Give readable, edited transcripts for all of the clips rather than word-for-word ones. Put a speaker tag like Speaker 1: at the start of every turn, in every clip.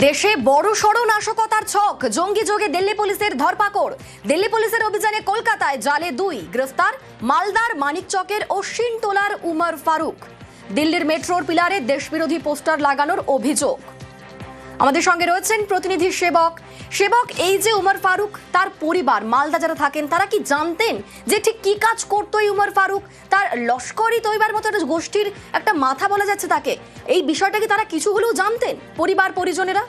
Speaker 1: দেশে বড় সড় নাশকতার ছক, জঙ্গি যোগে দিল্লি পুলিশের ধরপাকড়। দিল্লি পুলিশের অভিযানে কলকাতায় জালে 2 গ্রেফতার, মালদার মানিকচকের অশ্বিনটোলার উমর ফারুক। দিল্লির মেট্রোর পিলারে দেশবিরোধী পোস্টার লাগানোর অভিযোগ। আমাদের সঙ্গে রয়েছেন প্রতিনিধি সেবক। এই যে উমর ফারুক, তার পরিবার মালদা যারা থাকেন তারা কি জানতেন যে ঠিক কি কাজ করতো এই উমর ফারুক? তার লস্করি তৈবার মতো একটা গোষ্ঠীর একটা মাথা বলা যাচ্ছে তাকে। এই বিষয়টা কি তারা কিছু হলেও জানতেন পরিবার পরিজনেরা?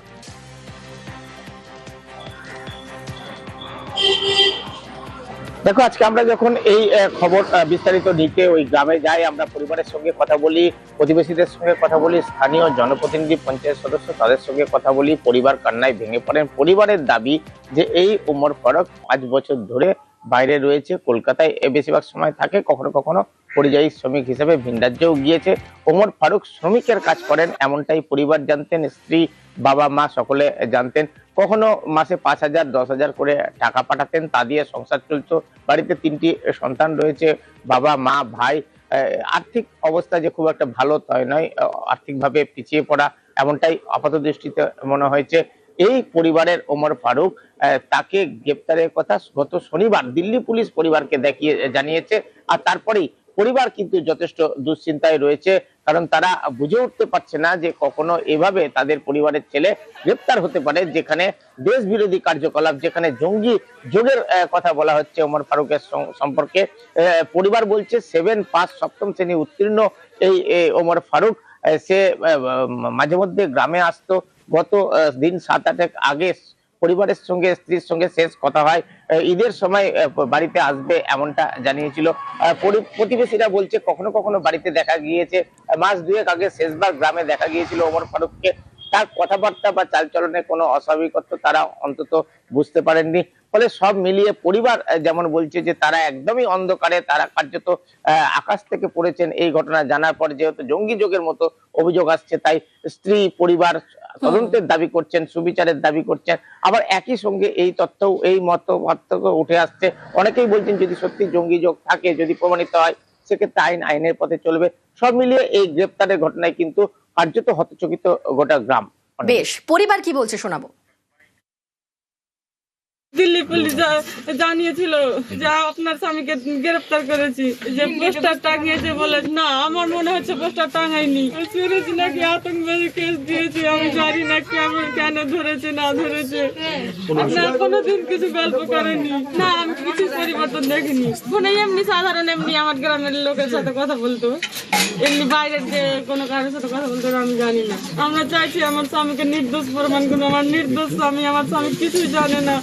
Speaker 2: দেখো, আজকে আমরা যখন এই খবর বিস্তারিত নিতে ওই গ্রামে যাই, আমরা পরিবারের সঙ্গে কথা বলি, প্রতিবেশীদের সঙ্গে কথা বলি, স্থানীয় জনপ্রতিনিধি, পঞ্চায়েত সদস্য তাদের সঙ্গে কথা বলি। পরিবার কান্নায় ভেঙে পড়েন। পরিবারের দাবি যে এই উমর ফারুক 5 বছর ধরে বাইরে রয়েছে, কলকাতায় বেশিরভাগ সময় থাকে, কখনো কখনো পরিযায়ী শ্রমিক হিসেবে ভিন রাজ্যেও গিয়েছে। ওমর ফারুক শ্রমিকের কাজ করেন এমনটাই পরিবার জানতেন, স্ত্রী, বাবা, মা সকলে জানতেন। কখনো মাসে 5,000 10,000 করে টাকা পাঠাতেন, তা দিয়ে সংসার চলতো। বাড়িতে 3টি সন্তান রয়েছে, বাবা, মা, ভাই। আর্থিক অবস্থা যে খুব একটা ভালো তাই নয়, আর্থিকভাবে পিছিয়ে পড়া এমনটাই আপাত দৃষ্টিতে মনে হয়েছে। এই পরিবারের ওমর ফারুক, তাকে গ্রেপ্তারের কথা গত শনিবার দিল্লি পুলিশ পরিবারকে জানিয়েছে। আর তারপরেই পরিবার কিন্তু যথেষ্ট দুশ্চিন্তায় রয়েছে, কারণ তারা বুঝে উঠতে পারছে না যে কখনো এভাবে তাদের পরিবারের ছেলে গ্রেপ্তার হতে পারে, যেখানে দেশ বিরোধী কার্যকলাপ, যেখানে জঙ্গি যোগের কথা বলা হচ্ছে ওমর ফারুকের সম্পর্কে। পরিবার বলছে 7 পাস, সপ্তম শ্রেণী উত্তীর্ণ এই ওমর ফারুক। সে মাঝে মধ্যে গ্রামে আসতো। গত দিন 7-8 আগে পরিবারের সঙ্গে, স্ত্রীর সঙ্গে শেষ কথা হয়, ঈদের সময় বাড়িতে আসবে এমনটা জানিয়েছিল। প্রতিবেশীরা বলছে কখনো কখনো বাড়িতে দেখা গিয়েছে, মাস 2 আগে শেষবার গ্রামে দেখা গিয়েছিল ওমর ফারুককে। তার কথাবার্তা বা চালচলনে কোনো অস্বাভাবিকত্ব তারা অন্তত বুঝতে পারেননি। ফলে সব মিলিয়ে পরিবার যেমন বলছে যে তারা একদমই অন্ধকারে, তারা কার্যত আকাশ থেকে পড়েছেন এই ঘটনা জানার পর। যেহেতু জঙ্গি যোগের মতো অভিযোগ আসছে, তাই স্ত্রী, পরিবার তদন্তের দাবি করছেন, সুবিচারের দাবি করছেন। আবার একই সঙ্গে এই তথ্য, এই মত পার্থক্য উঠে আসছে। অনেকেই বলছেন যদি সত্যি জঙ্গি যোগ থাকে, যদি প্রমাণিত হয়, সেক্ষেত্রে আইনের পথে চলবে। সব মিলিয়ে এই গ্রেপ্তারের ঘটনায় কিন্তু কার্যত হতচকিত গোটা গ্রাম।
Speaker 1: বেশ, পরিবার কি বলছে শোনাবো।
Speaker 3: দিল্লি পুলিশ জানিয়েছিল যে আপনার স্বামীকে গ্রেফতার করেছি, যে পোস্টার টাঙিয়েছে বলে। না, আমার মনে হচ্ছে পোস্টার টাঙাইনি, শুনেছি নাকি আতঙ্কবাদী কেস দিয়েছে। আমি জানি না কেন ধরেছে না ধরেছে। আপনার কোনোদিন কিছু গল্প করেনি। না, আমি কিছু পরিবর্তন দেখিনি। ফোনে এমনি সাধারণ এমনি আমার গ্রামের লোকের সাথে কথা বলতো, এমনি বাইরের যে কোনো কারোর সাথে কথা বলতো আমি জানি না। আমরা চাইছি আমার স্বামীকে নির্দোষ প্রমাণ করুন। আমার নির্দোষ স্বামী, আমার স্বামী কিছুই জানে না।